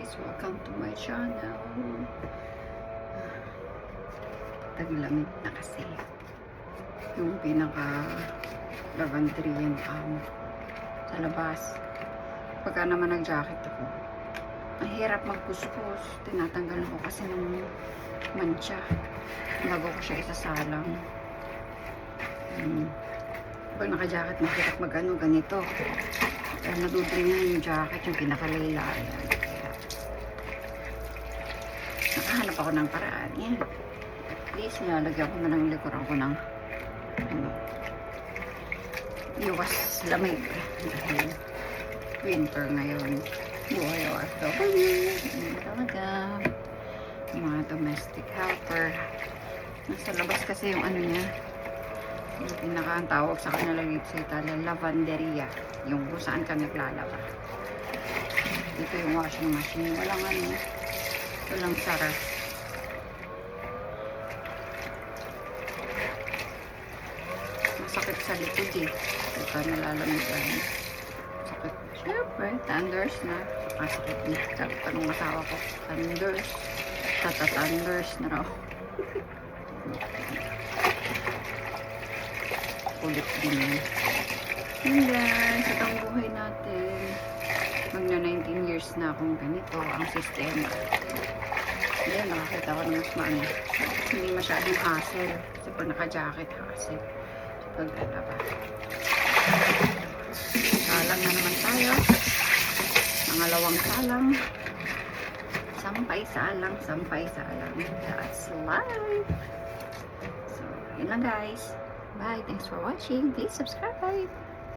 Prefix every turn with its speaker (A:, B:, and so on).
A: guys, welcome to my channel. Taglamig na kasi yung pinaka laundry yan sa labas. Pagka naman nag-jacket ako, ang hirap magkuskus. Tinatanggal ko kasi ng mancha bago ko siya isasalang. Pag naka-jacket, mahirap mag-ano ganito. Kaya nadudringan yung jacket, yung pinakalaylayan. Kaya nakahanap ako ng paraan. Yan. At least nilalagyan ko na ng likuran ko ng iwas lamig. Dahil winter ngayon. Buhay OFW. Talaga. Mga domestic helper. Nasa labas kasi yung ano niya. Yung pinaka ang tawag sa kanila dito sa Italia, lavanderia. Yung kung saan ka naglalaba. Dito yung washing machine. Walang ano. Walang sara. Masakit sa likod eh. Ito nalalamig. Sakit. Siyempre, thunders na. Masakit na. Sabi pa nung asawa ko, thunders. Tata-thunders na raw. Kulit din yun. Yun guys, itong buhay natin. Magna 19 years na akong ganito ang sistema. Yan, nakakita ko ng mas maano. Hindi masyadong hassle. Kasi pag naka-jacket, hassle. So, pag lalaba. Salang na naman tayo. Pangalawang salang. Sampay-salang, sampay-salang. That's life. So, yun lang guys. Bye. Thanks for watching. Please subscribe.